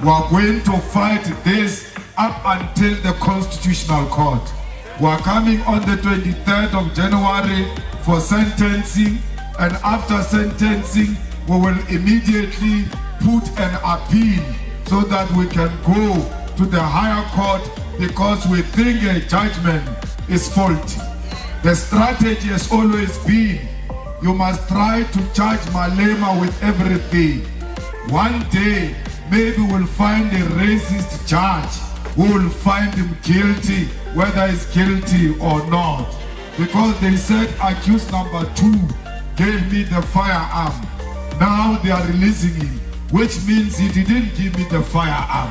We are going to fight this up until the Constitutional Court. We are coming on the 23rd of January for sentencing, and after sentencing, we will immediately put an appeal so that we can go to the higher court, because we think a judgment is faulty. The strategy has always been, you must try to charge Malema with everything. One day, maybe we'll find a racist judge who will find him guilty, whether he's guilty or not. Because they said accused number 2 gave me the firearm. Now they are releasing him, which means he didn't give me the firearm.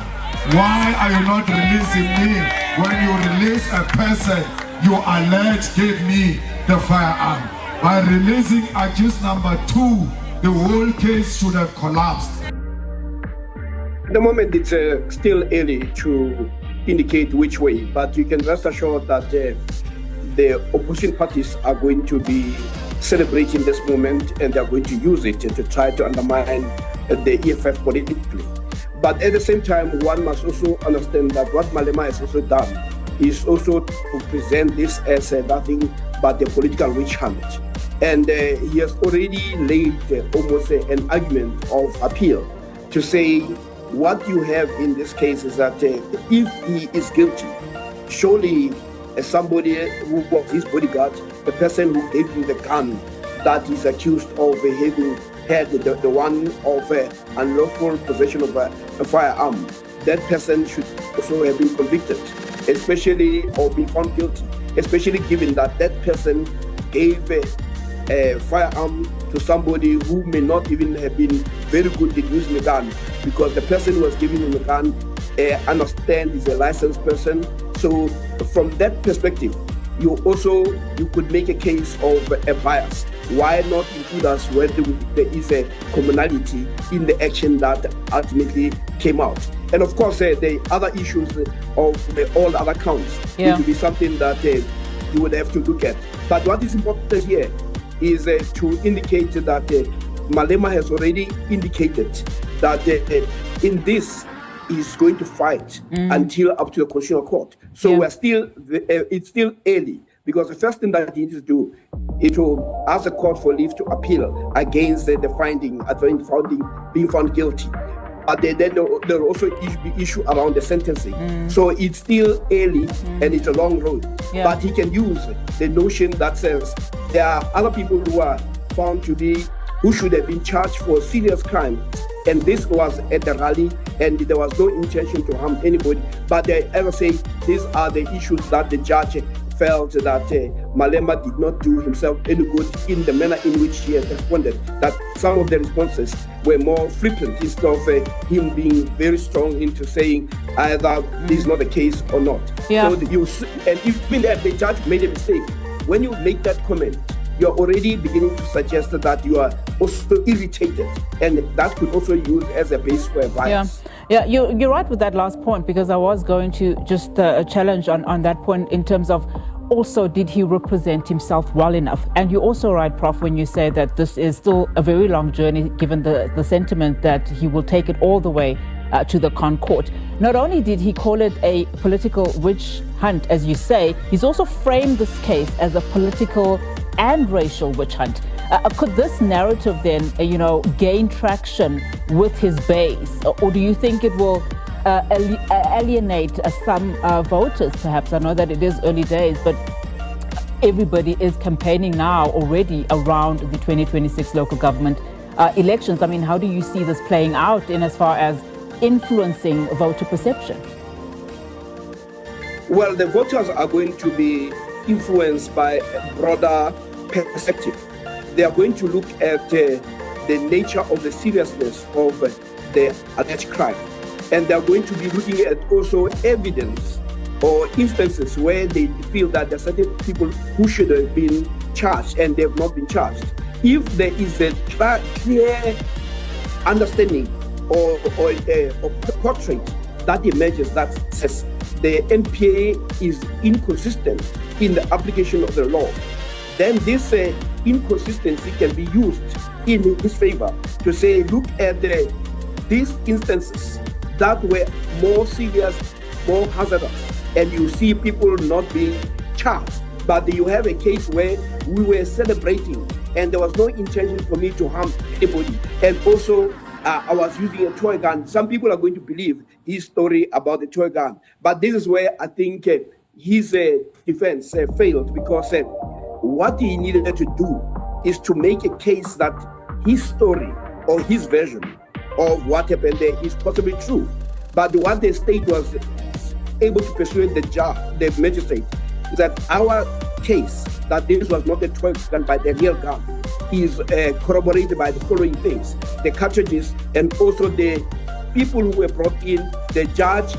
Why are you not releasing me when you release a person you allege gave me the firearm? By releasing accused number 2, the whole case should have collapsed. At the moment, it's still early to indicate which way, but you can rest assured that the opposition parties are going to be celebrating this moment, and they're going to use it to try to undermine the EFF politically. But at the same time, one must also understand that what Malema has also done is also to present this as nothing but a political witch hunt. And he has already laid almost an argument of appeal to say, what you have in this case is that if he is guilty, surely somebody who was his bodyguard, the person who gave him the gun that is accused of having had the one of unlawful possession of a firearm, that person should also have been convicted, especially, or be found guilty, especially given that that person gave a firearm to somebody who may not even have been very good at using a gun, because the person who was giving him a gun understand is a licensed person. So from that perspective, you could make a case of a bias. Why not include us where there is a commonality in the action that ultimately came out? And of course, the other issues of all other counts need to be something that you would have to look at. But what is important here is to indicate that Malema has already indicated that in this is going to fight until up to the Constitutional Court. So we're still, it's still early, because the first thing that he needs to do is to ask the court for leave to appeal against the finding, being found guilty. But then there will also be issue around the sentencing. So it's still early and it's a long road. But he can use the notion that says there are other people who are found to be, who should have been charged for serious crime. And this was at the rally, and there was no intention to harm anybody. But as I say, these are the issues that the judge felt that Malema did not do himself any good in the manner in which he had responded, that some of the responses were more flippant instead of him being very strong into saying either this is not the case or not. So and even if the judge made a mistake, when you make that comment, you're already beginning to suggest that you are also irritated, and that could also use as a base for a bias. You're right with that last point, because I was going to just challenge on that point in terms of also, did he represent himself well enough? And you're also right, Prof, when you say that this is still a very long journey, given the sentiment that he will take it all the way to the Con Court. Not only did he call it a political witch hunt, as you say, he's also framed this case as a political and racial witch hunt. Could this narrative then, gain traction with his base, or do you think it will alienate some voters? Perhaps, I know that it is early days, but everybody is campaigning now already around the 2026 local government elections. I mean, how do you see this playing out in as far as influencing voter perception? Well, the voters are going to be influenced by a broader perspective. They are going to look at the nature of the seriousness of the alleged crime. And they are going to be looking at also evidence or instances where they feel that there are certain people who should have been charged and they have not been charged. If there is a clear understanding or portrait that emerges that says the NPA is inconsistent in the application of the law, then this inconsistency can be used in his favor to say, look at these instances that were more serious, more hazardous, and you see people not being charged. But you have a case where we were celebrating and there was no intention for me to harm anybody. And also, I was using a toy gun. Some people are going to believe his story about the toy gun. But this is where I think his defense failed, because what he needed to do is to make a case that his story or his version of what happened there is possibly true. But what the state was able to persuade the magistrate is that our case, that this was not a toy gun but the real gun, is corroborated by the following things: the cartridges, and also the people who were brought in. The judge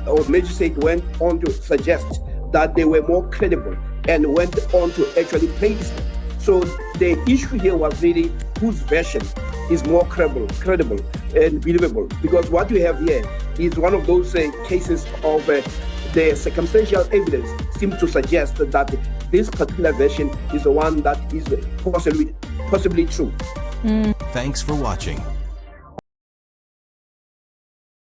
or magistrate went on to suggest that they were more credible and went on to actually praise them. So the issue here was really whose version is more credible and believable, because what you have here is one of those cases of the circumstantial evidence seems to suggest that this particular version is the one that is possibly true. Thanks for watching.